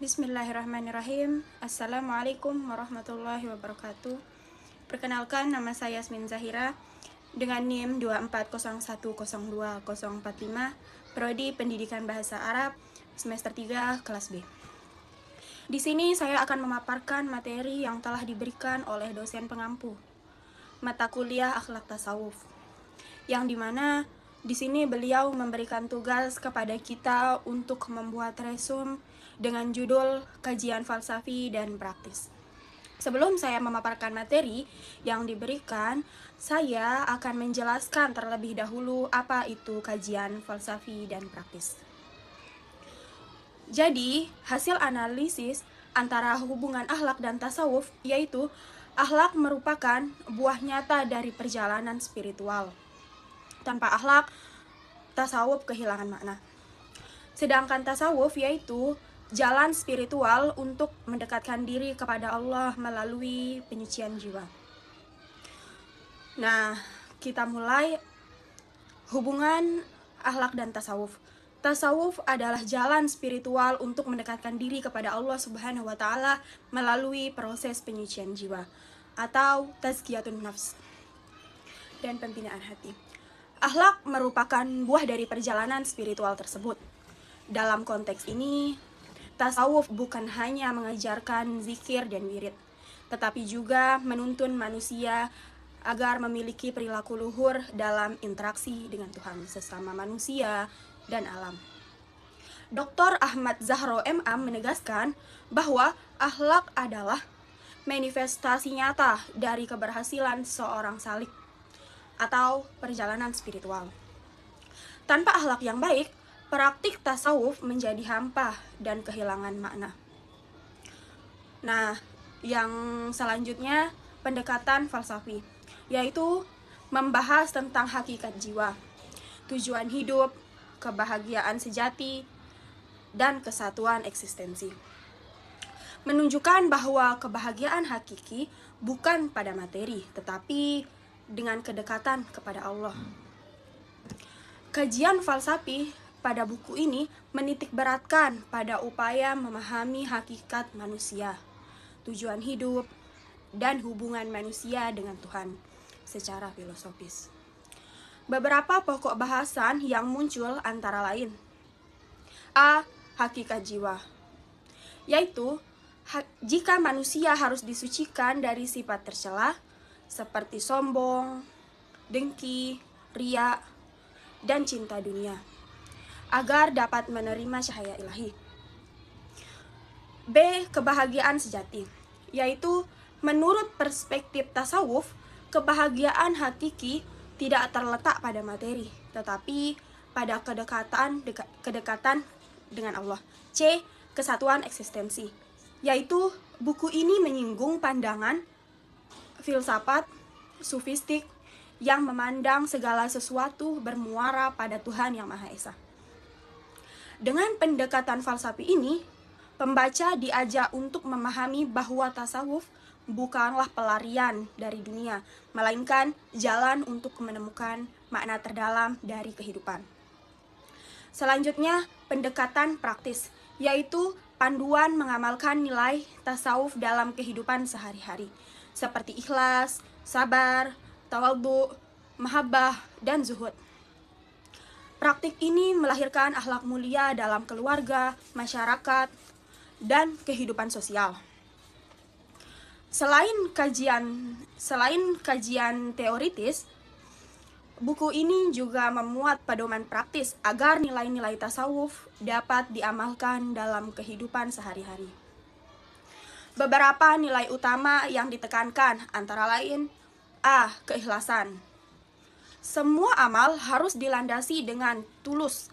Bismillahirrahmanirrahim. Assalamualaikum warahmatullahi wabarakatuh. Perkenalkan, nama saya Yasmin Zahira dengan NIM 240102045, Prodi Pendidikan Bahasa Arab, semester 3, kelas B. Di sini saya akan memaparkan materi yang telah diberikan oleh dosen pengampu, mata kuliah Akhlak Tasawuf, yang dimana di sini beliau memberikan tugas kepada kita untuk membuat resume dengan judul Kajian Falsafi dan Praktis. Sebelum saya memaparkan materi yang diberikan, saya akan menjelaskan terlebih dahulu apa itu kajian falsafi dan praktis. Jadi, hasil analisis antara hubungan akhlak dan tasawuf, yaitu akhlak merupakan buah nyata dari perjalanan spiritual. Tanpa akhlak, tasawuf kehilangan makna. Sedangkan tasawuf yaitu jalan spiritual untuk mendekatkan diri kepada Allah melalui penyucian jiwa. Nah, kita mulai hubungan akhlak dan tasawuf. Tasawuf adalah jalan spiritual untuk mendekatkan diri kepada Allah Subhanahu wa Ta'ala melalui proses penyucian jiwa atau tazkiyatun nafs dan pembinaan hati. Akhlak merupakan buah dari perjalanan spiritual tersebut. Dalam konteks ini, tasawuf bukan hanya mengajarkan zikir dan wirid, tetapi juga menuntun manusia agar memiliki perilaku luhur dalam interaksi dengan Tuhan, sesama manusia, dan alam. Dr. Ahmad Zahro MA menegaskan bahwa akhlak adalah manifestasi nyata dari keberhasilan seorang salik atau perjalanan spiritual. Tanpa akhlak yang baik, praktik tasawuf menjadi hampa dan kehilangan makna. Nah, yang selanjutnya pendekatan falsafi, yaitu membahas tentang hakikat jiwa, tujuan hidup, kebahagiaan sejati, dan kesatuan eksistensi. Menunjukkan bahwa kebahagiaan hakiki bukan pada materi, tetapi dengan kedekatan kepada Allah. Kajian falsafi pada buku ini menitikberatkan pada upaya memahami hakikat manusia, tujuan hidup, dan hubungan manusia dengan Tuhan secara filosofis. Beberapa pokok bahasan yang muncul antara lain: A. Hakikat jiwa, yaitu jika manusia harus disucikan dari sifat tercela seperti sombong, dengki, riya, dan cinta dunia, agar dapat menerima cahaya ilahi. B. Kebahagiaan sejati, yaitu menurut perspektif tasawuf, kebahagiaan hakiki tidak terletak pada materi, tetapi pada kedekatan dengan Allah. C. Kesatuan eksistensi, yaitu buku ini menyinggung pandangan filsafat sufistik yang memandang segala sesuatu bermuara pada Tuhan Yang Maha Esa. Dengan pendekatan falsafi ini, pembaca diajak untuk memahami bahwa tasawuf bukanlah pelarian dari dunia, melainkan jalan untuk menemukan makna terdalam dari kehidupan. Selanjutnya, pendekatan praktis, yaitu panduan mengamalkan nilai tasawuf dalam kehidupan sehari-hari, seperti ikhlas, sabar, tawadhu, mahabbah, dan zuhud. Praktik ini melahirkan akhlak mulia dalam keluarga, masyarakat, dan kehidupan sosial. Selain kajian teoritis, buku ini juga memuat pedoman praktis agar nilai-nilai tasawuf dapat diamalkan dalam kehidupan sehari-hari. Beberapa nilai utama yang ditekankan antara lain: A. Keikhlasan. Semua amal harus dilandasi dengan tulus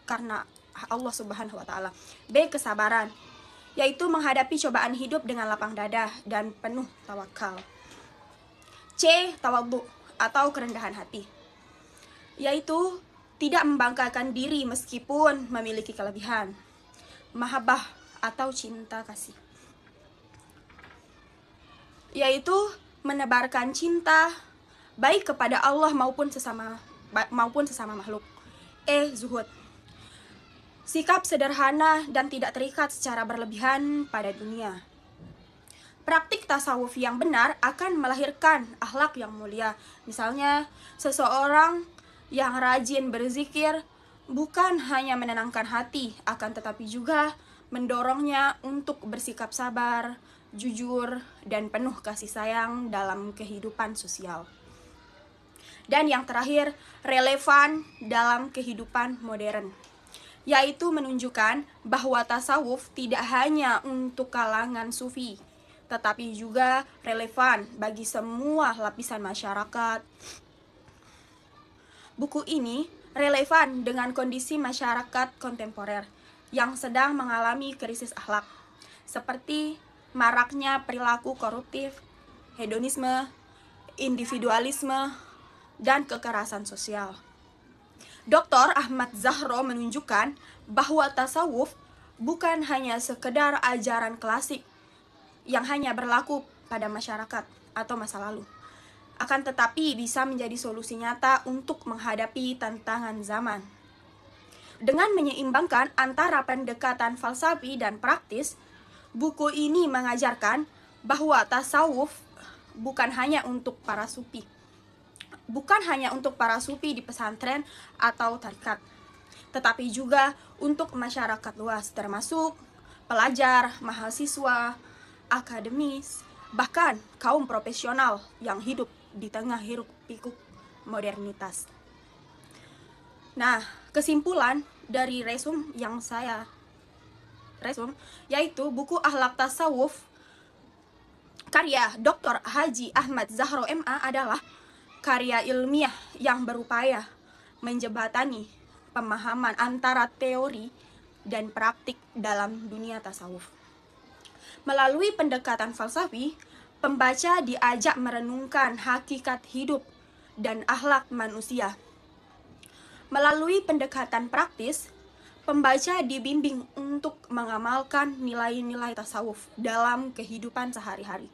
karena Allah Subhanahu wa Ta'ala. B. Kesabaran, yaitu menghadapi cobaan hidup dengan lapang dada dan penuh tawakal. C. Tawadhu atau kerendahan hati, yaitu tidak membanggakan diri meskipun memiliki kelebihan. Mahabbah atau cinta kasih, yaitu menebarkan cinta baik kepada Allah maupun sesama makhluk. E. Zuhud, sikap sederhana dan tidak terikat secara berlebihan pada dunia. Praktik tasawuf yang benar akan melahirkan akhlak yang mulia. Misalnya, seseorang yang rajin berzikir bukan hanya menenangkan hati, akan tetapi juga mendorongnya untuk bersikap sabar, jujur, dan penuh kasih sayang dalam kehidupan sosial. Dan yang terakhir, relevan dalam kehidupan modern, yaitu menunjukkan bahwa tasawuf tidak hanya untuk kalangan sufi, tetapi juga relevan bagi semua lapisan masyarakat. Buku ini relevan dengan kondisi masyarakat kontemporer yang sedang mengalami krisis akhlak, seperti maraknya perilaku koruptif, hedonisme, individualisme, dan kekerasan sosial. Dr. Ahmad Zahro menunjukkan bahwa tasawuf bukan hanya sekedar ajaran klasik yang hanya berlaku pada masyarakat atau masa lalu, akan tetapi bisa menjadi solusi nyata untuk menghadapi tantangan zaman. Dengan menyeimbangkan antara pendekatan falsafi dan praktis, buku ini mengajarkan bahwa tasawuf bukan hanya untuk para sufi di pesantren atau tarekat, tetapi juga untuk masyarakat luas, termasuk pelajar, mahasiswa, akademis, bahkan kaum profesional yang hidup di tengah hiruk-pikuk modernitas. Nah, kesimpulan dari resume yang saya yaitu buku Akhlak Tasawuf karya Dr. Haji Ahmad Zahro MA adalah karya ilmiah yang berupaya menjembatani pemahaman antara teori dan praktik dalam dunia tasawuf. Melalui pendekatan falsafi, pembaca diajak merenungkan hakikat hidup dan akhlak manusia. Melalui pendekatan praktis, pembaca dibimbing untuk mengamalkan nilai-nilai tasawuf dalam kehidupan sehari-hari.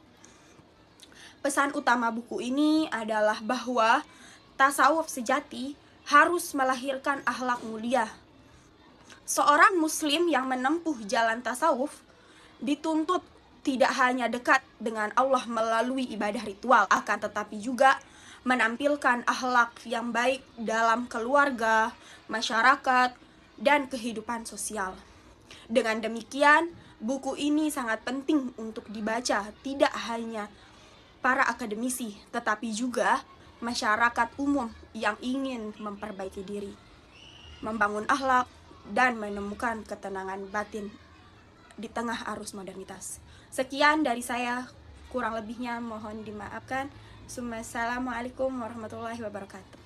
Pesan utama buku ini adalah bahwa tasawuf sejati harus melahirkan akhlak mulia. Seorang muslim yang menempuh jalan tasawuf dituntut tidak hanya dekat dengan Allah melalui ibadah ritual, akan tetapi juga menampilkan akhlak yang baik dalam keluarga, masyarakat, dan kehidupan sosial. Dengan demikian, buku ini sangat penting untuk dibaca tidak hanya para akademisi, tetapi juga masyarakat umum yang ingin memperbaiki diri, membangun akhlak, dan menemukan ketenangan batin di tengah arus modernitas. Sekian dari saya, kurang lebihnya mohon dimaafkan. Assalamualaikum warahmatullahi wabarakatuh.